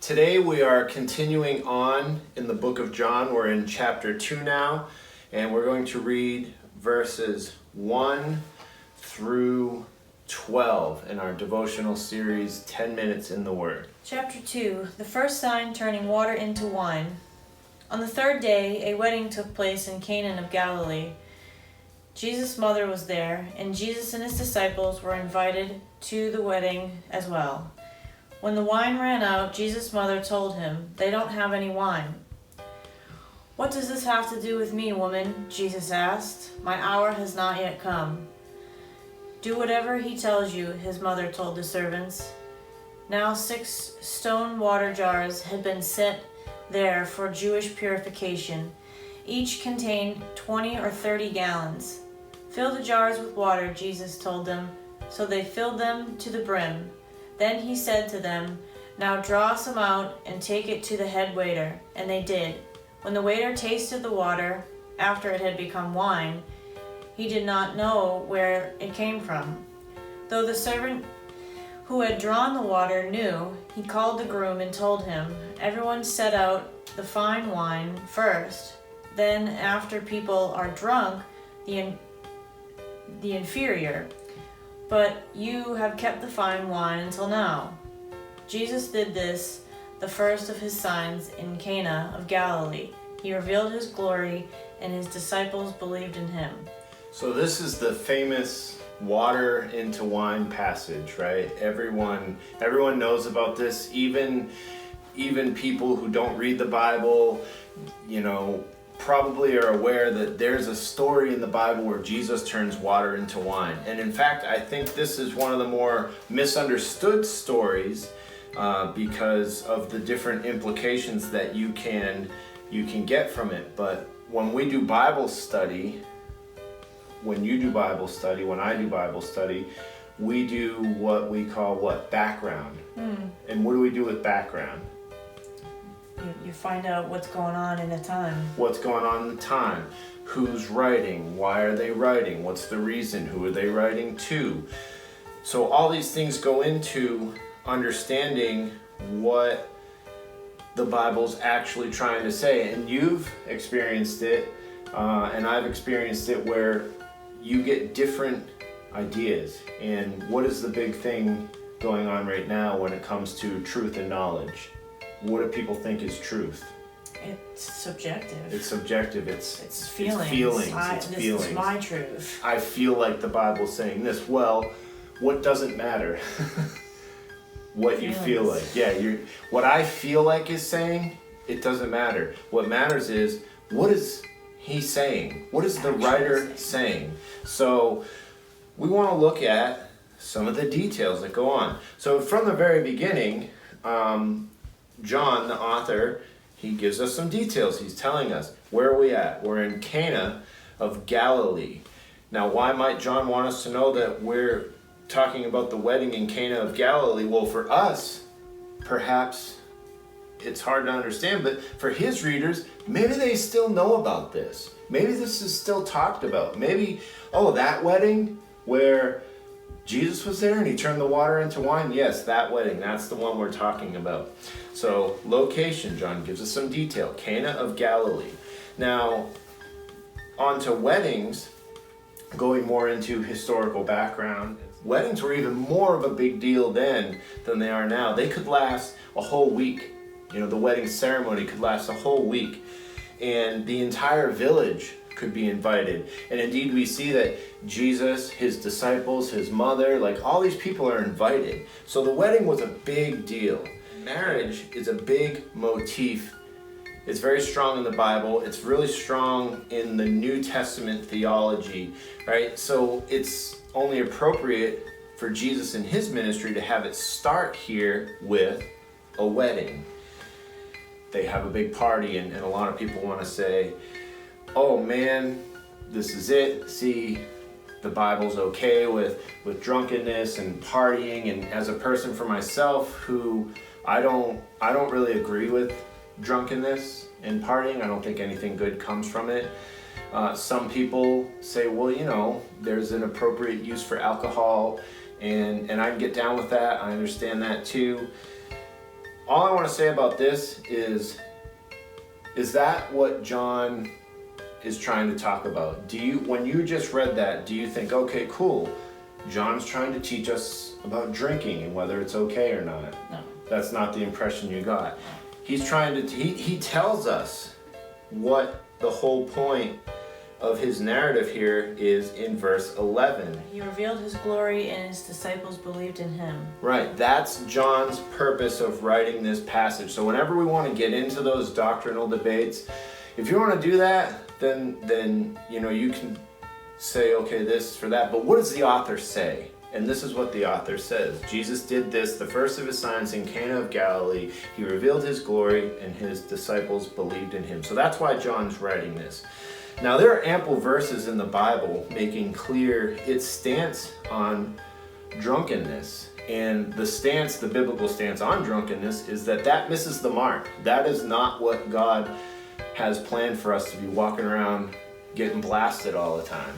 Today we are continuing on in the book of John. We're in chapter 2 now, and we're going to read verses 1 through 12 in our devotional series, 10 Minutes in the Word. Chapter 2, the first sign turning water into wine. On the third day, a wedding took place in Cana of Galilee. Jesus' mother was there, and Jesus and his disciples were invited to the wedding as well. When the wine ran out, Jesus' mother told him, "They don't have any wine." "What does this have to do with me, woman?" Jesus asked. "My hour has not yet come." "Do whatever he tells you," his mother told the servants. Now 6 stone water jars had been set there for Jewish purification. Each contained 20 or 30 gallons. "Fill the jars with water," Jesus told them. So they filled them to the brim. Then he said to them, "Now draw some out and take it to the head waiter." And they did. When the waiter tasted the water, after it had become wine, he did not know where it came from. Though the servant who had drawn the water knew, he called the groom and told him, "Everyone set out the fine wine first. Then, after people are drunk, the inferior. But you have kept the fine wine until now." Jesus did this, the first of his signs in Cana of Galilee. He revealed his glory, and his disciples believed in him. So this is the famous water into wine passage, right? Everyone knows about this, even people who don't read the Bible, probably are aware that there's a story in the Bible where Jesus turns water into wine. And in fact, I think this is one of the more misunderstood stories because of the different implications that you can get from it. But when we do Bible study, when you do Bible study, when I do Bible study, we do what we call background. And what do we do with background? You find out what's going on in the time. What's going on in the time? Who's writing? Why are they writing? What's the reason? Who are they writing to? So all these things go into understanding what the Bible's actually trying to say. And you've experienced it, and I've experienced it, where you get different ideas. And what is the big thing going on right now when it comes to truth and knowledge? What do people think is truth? It's subjective. It's subjective. It's feelings. It's feelings. This is my truth. I feel like the Bible's saying this. Well, what doesn't matter? What you feel like. Yeah, what I feel like is saying, it doesn't matter. What matters is, what is he saying? What is the writer saying? So we want to look at some of the details that go on. So from the very beginning, John, the author, he gives us some details. He's telling us, where are we at? We're in Cana of Galilee. Now, why might John want us to know that we're talking about the wedding in Cana of Galilee? Well, for us, perhaps it's hard to understand, but for his readers, maybe they still know about this. Maybe this is still talked about. Maybe, that wedding where Jesus was there and he turned the water into wine? Yes, that wedding. That's the one we're talking about. So, location, John gives us some detail. Cana of Galilee. Now, on to weddings, going more into historical background. Weddings were even more of a big deal then than they are now. They could last a whole week. The wedding ceremony could last a whole week. And the entire village could be invited. And indeed, we see that Jesus, his disciples, his mother, all these people are invited. So the wedding was a big deal. Marriage is a big motif. It's very strong in the Bible. It's really strong in the New Testament theology, right? So it's only appropriate for Jesus and his ministry to have it start here with a wedding. They have a big party, and a lot of people want to say, "Oh man, this is it. See, the Bible's okay with drunkenness and partying." And as a person for myself who I don't really agree with drunkenness and partying. I don't think anything good comes from it. Some people say, well, there's an appropriate use for alcohol, and I can get down with that. I understand that too. all I want to say about this is that what John is trying to talk about? When you just read that, do you think, okay, cool, John's trying to teach us about drinking and whether it's okay or not? No. That's not the impression you got. He's trying to, he tells us what the whole point of his narrative here is in verse 11. He revealed his glory and his disciples believed in him. Right, that's John's purpose of writing this passage. So whenever we want to get into those doctrinal debates, if you want to do that, then you can say, okay, this for that. But what does the author say? And this is what the author says. Jesus did this, the first of his signs in Cana of Galilee. He revealed his glory and his disciples believed in him. So that's why John's writing this. Now, there are ample verses in the Bible making clear its stance on drunkenness. And the biblical stance on drunkenness is that misses the mark. That is not what God has planned for us to be walking around getting blasted all the time.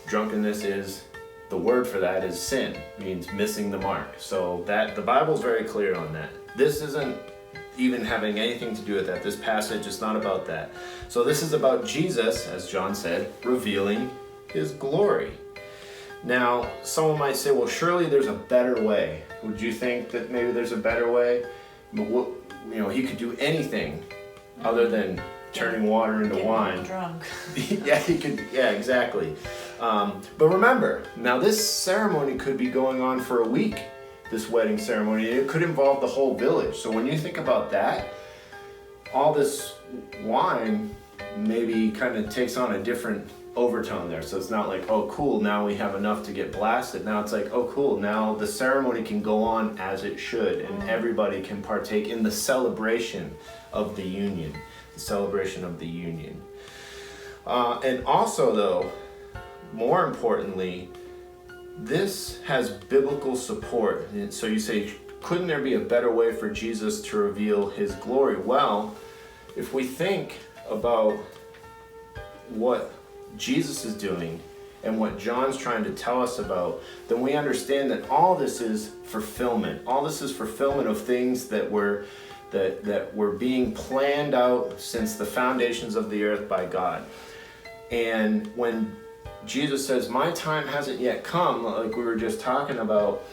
Drunkenness the word for that is sin, means missing the mark. So the Bible's very clear on that. This isn't even having anything to do with that. This passage is not about that. So this is about Jesus, as John said, revealing his glory. Now, someone might say, well, surely there's a better way. Would you think that maybe there's a better way? But he could do anything other than turning water into wine. Drunk. Yeah, he could. Yeah, exactly. But remember, now this ceremony could be going on for a week. This wedding ceremony, it could involve the whole village. So when you think about that, all this wine maybe kind of takes on a different overtone there. So it's not like, oh cool, now we have enough to get blasted. Now it's like, oh cool, now the ceremony can go on as it should, and everybody can partake in the celebration of the union. The celebration of the union. And also though, more importantly, this has biblical support. So you say, couldn't there be a better way for Jesus to reveal his glory? Well, if we think about what Jesus is doing and what John's trying to tell us about, then we understand that all this is fulfillment. All this is fulfillment of things that were being planned out since the foundations of the earth by God. And when Jesus says, my time hasn't yet come, like we were just talking about,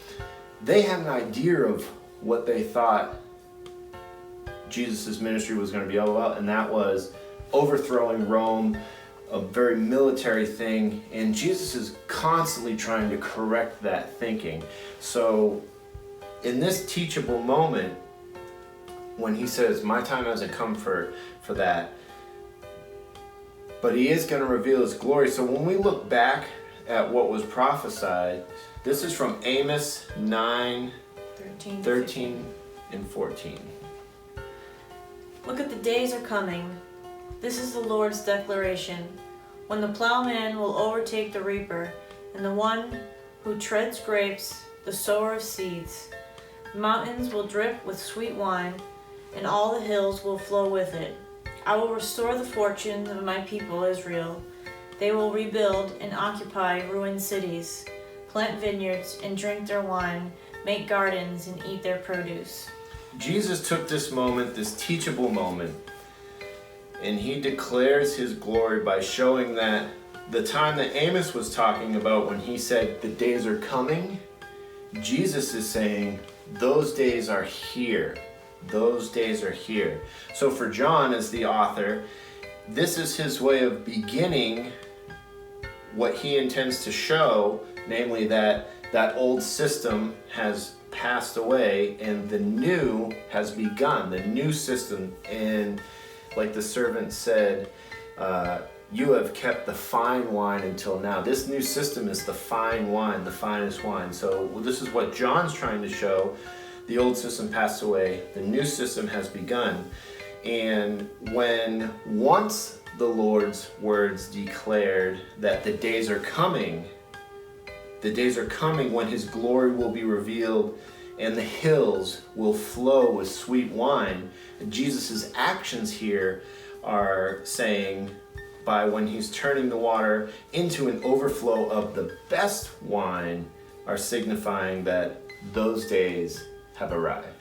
they had an idea of what they thought Jesus' ministry was going to be all about, and that was overthrowing Rome, a very military thing, and Jesus is constantly trying to correct that thinking. So in this teachable moment, when he says, my time hasn't come for that, but he is going to reveal his glory. So when we look back at what was prophesied, this is from Amos 9, 13 and 14. Look at the days are coming. This is the Lord's declaration. When the plowman will overtake the reaper, and the one who treads grapes, the sower of seeds. The mountains will drip with sweet wine, and all the hills will flow with it. I will restore the fortunes of my people Israel. They will rebuild and occupy ruined cities, plant vineyards and drink their wine, make gardens and eat their produce. Jesus took this moment, this teachable moment, and he declares his glory by showing that the time that Amos was talking about when he said the days are coming, Jesus is saying those days are here. Those days are here. So for John as the author, this is his way of beginning what he intends to show, namely that old system has passed away and the new has begun, the new system. And like the servant said, you have kept the fine wine until now. This new system is the fine wine, the finest wine. So this is what John's trying to show. The old system passed away, the new system has begun. And once the Lord's words declared that the days are coming when his glory will be revealed and the hills will flow with sweet wine. Jesus' actions here are saying, by when he's turning the water into an overflow of the best wine, are signifying that those days have arrived.